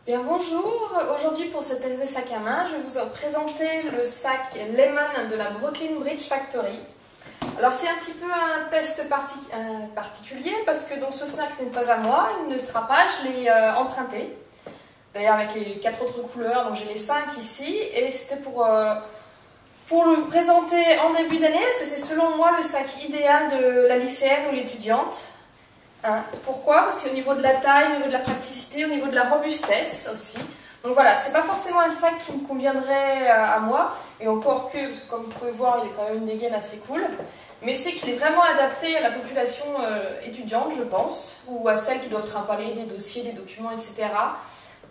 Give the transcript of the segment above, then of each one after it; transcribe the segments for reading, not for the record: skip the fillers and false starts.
Bien bonjour, aujourd'hui pour ce test de sac à main, je vais vous présenter le sac Lemon de la Brooklyn Bridge Factory. Alors c'est un petit peu un test particulier parce que donc, ce sac n'est pas à moi, il ne sera pas, je l'ai emprunté. D'ailleurs avec les 4 autres couleurs, donc j'ai les 5 ici et c'était pour le présenter en début d'année parce que c'est selon moi le sac idéal de la lycéenne ou l'étudiante. Pourquoi? Parce qu'au niveau de la taille, au niveau de la praticité, au niveau de la robustesse aussi. Donc voilà, c'est pas forcément un sac qui me conviendrait à moi, et encore que, parce que comme vous pouvez voir, il est quand même une dégaine assez cool, mais c'est qu'il est vraiment adapté à la population étudiante, je pense, ou à celles qui doivent trimballer des dossiers, des documents, etc.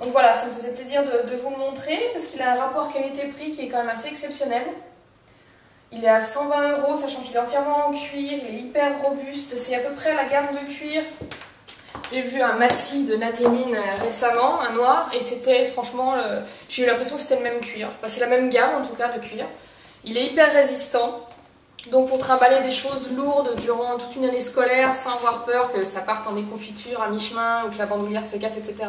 Donc voilà, ça me faisait plaisir de vous le montrer, parce qu'il a un rapport qualité-prix qui est quand même assez exceptionnel. Il est à 120 €, sachant qu'il est entièrement en cuir, il est hyper robuste, c'est à peu près la gamme de cuir. J'ai vu un Massy de Nathénine récemment, un noir, et c'était franchement, j'ai eu l'impression que c'était le même cuir. Enfin, c'est la même gamme en tout cas de cuir. Il est hyper résistant, donc pour trimballer des choses lourdes durant toute une année scolaire sans avoir peur que ça parte en déconfiture à mi-chemin ou que la bandoulière se casse, etc.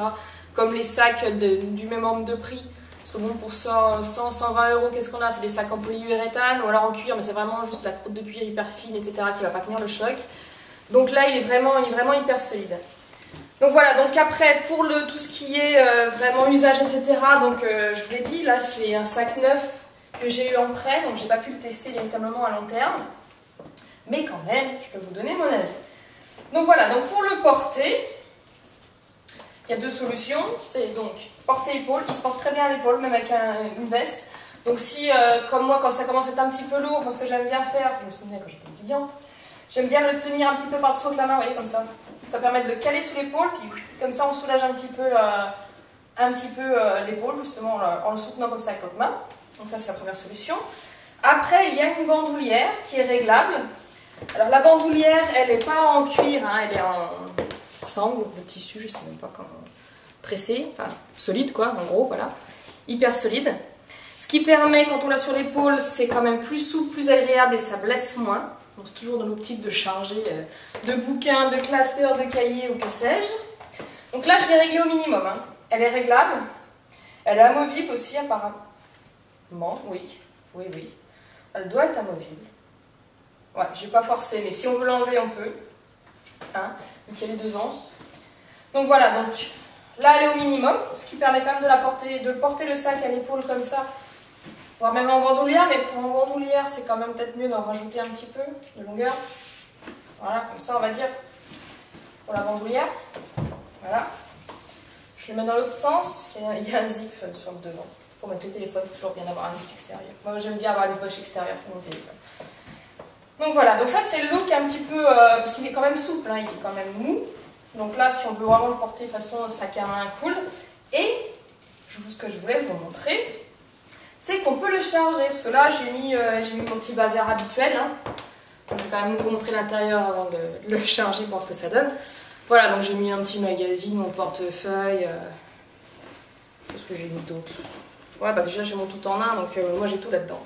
Comme les sacs du même ordre de prix. Parce que bon, pour 100, 120 €, qu'est-ce qu'on a? C'est des sacs en polyuréthane ou alors en cuir, mais c'est vraiment juste la croûte de cuir hyper fine, etc. qui ne va pas tenir le choc. Donc là, il est vraiment hyper solide. Donc voilà, donc après, pour tout ce qui est vraiment usage, etc., donc je vous l'ai dit, là j'ai un sac neuf que j'ai eu en prêt, donc j'ai pas pu le tester véritablement à long terme. Mais quand même, je peux vous donner mon avis. Donc voilà, donc pour le porter, il y a deux solutions. C'est donc porter-épaule, il se porte très bien à l'épaule, même avec une veste. Donc si, comme moi, quand ça commence à être un petit peu lourd, moi ce que j'aime bien faire, je me souviens quand j'étais étudiante, j'aime bien le tenir un petit peu par-dessous de la main, vous voyez, comme ça. Ça permet de le caler sous l'épaule, puis comme ça on soulage un petit peu l'épaule, justement, en le soutenant comme ça avec l'autre main. Donc ça c'est la première solution. Après, il y a une bandoulière qui est réglable. Alors la bandoulière, elle n'est pas en cuir, hein, elle est en sangle ou de tissu, je ne sais même pas comment tressé, enfin solide quoi, en gros, voilà. Hyper solide. Ce qui permet, quand on l'a sur l'épaule, c'est quand même plus souple, plus agréable et ça blesse moins. Donc c'est toujours dans l'optique de charger de bouquins, de classeurs, de cahiers ou que sais-je. Donc là, je l'ai réglée au minimum. Hein. Elle est réglable. Elle est amovible aussi, apparemment. Oui. Elle doit être amovible. Ouais, je n'ai pas forcé, mais si on veut l'enlever, on peut. Hein, vu qu'elle est 2 onces. Donc voilà, donc là, elle est au minimum, ce qui permet quand même de porter le sac à l'épaule comme ça. Voire même en bandoulière, mais pour en bandoulière, c'est quand même peut-être mieux d'en rajouter un petit peu de longueur. Voilà, comme ça, on va dire, pour la bandoulière. Voilà. Je le mets dans l'autre sens, parce qu'il y a un zip sur le devant. Pour mettre le téléphone, c'est toujours bien d'avoir un zip extérieur. Moi, j'aime bien avoir les poches extérieures pour mon téléphone. Donc voilà, donc ça, c'est le look un petit peu, parce qu'il est quand même souple, hein, il est quand même mou. Donc là, si on veut vraiment le porter façon sac à main cool. Et, ce que je voulais vous montrer, c'est qu'on peut le charger, parce que là j'ai mis mon petit bazar habituel. Hein. Donc, je vais quand même vous montrer l'intérieur avant de le charger pour ce que ça donne. Voilà, donc j'ai mis un petit magazine, mon portefeuille, qu'est-ce que j'ai mis d'autre? Ouais, bah déjà j'ai mon tout en un, donc moi j'ai tout là-dedans.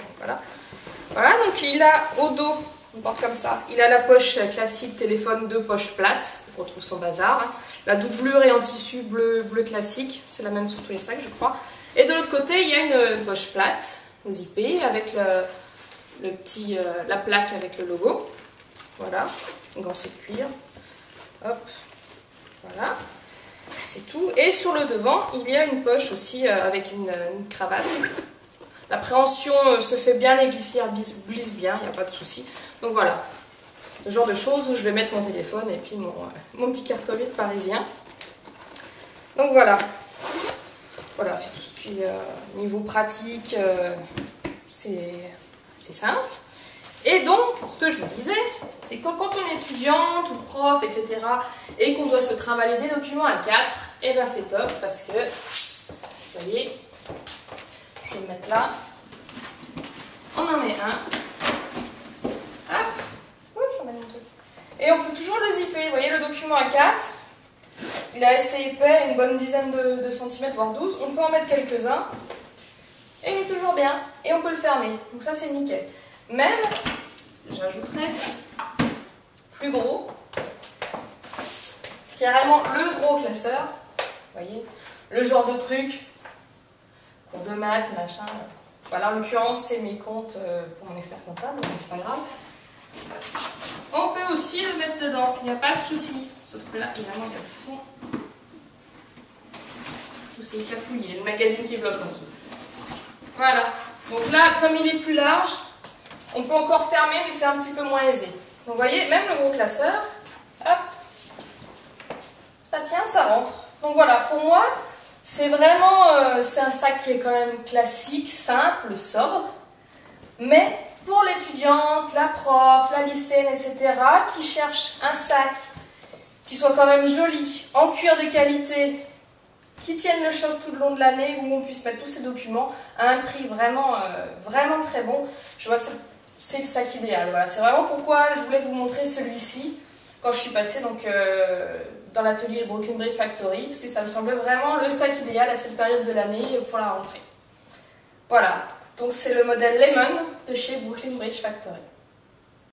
Voilà, donc il a au dos, on porte comme ça, il a la poche classique téléphone, 2 poches plates, on retrouve son bazar. Hein. La doublure est en tissu bleu classique, c'est la même sur tous les sacs je crois. Et de l'autre côté, il y a une poche plate, zippée, avec la plaque avec le logo. Voilà, un gantien de cuir. Hop, voilà, c'est tout. Et sur le devant, il y a une poche aussi avec une cravate. La préhension se fait bien, les glissières glissent bien, il n'y a pas de souci. Donc voilà, le genre de choses où je vais mettre mon téléphone et puis mon petit carton-vide parisien. Donc voilà. Voilà, c'est tout ce qui est niveau pratique, c'est simple. Et donc, ce que je vous disais, c'est que quand on est étudiante ou prof, etc., et qu'on doit se trimballer des documents à 4, et ben c'est top parce que, vous voyez, je vais le mettre là, on en met un, hop, oui, j'en mets un truc. Et on peut toujours le zipper, vous voyez le document à 4. Il est assez épais, une bonne dizaine de centimètres, voire 12. On peut en mettre quelques-uns. Et il est toujours bien. Et on peut le fermer. Donc ça, c'est nickel. Même, j'ajouterais plus gros. Carrément le gros classeur. voyez, le genre de truc, cours de maths, machin. Voilà, en l'occurrence, c'est mes comptes pour mon expert comptable, mais c'est pas grave. On peut aussi le mettre dedans, il n'y a pas de souci. Sauf que là, évidemment, il y a le fond. Tout c'est cafouillé, le magazine qui bloque en dessous. Voilà. Donc là, comme il est plus large, on peut encore fermer, mais c'est un petit peu moins aisé. Donc vous voyez, même le gros classeur, hop, ça tient, ça rentre. Donc voilà, pour moi, c'est vraiment, c'est un sac qui est quand même classique, simple, sobre, mais pour l'étudiante, la prof, la lycéenne, etc., qui cherche un sac qui soit quand même joli, en cuir de qualité, qui tienne le choc tout le long de l'année, où on puisse mettre tous ces documents à un prix vraiment, vraiment très bon, je vois que c'est le sac idéal. Voilà, c'est vraiment pourquoi je voulais vous montrer celui-ci quand je suis passée donc, dans l'atelier Brooklyn Bridge Factory, parce que ça me semblait vraiment le sac idéal à cette période de l'année pour la rentrée. Voilà, donc c'est le modèle Lemon de chez Brooklyn Bridge Factory.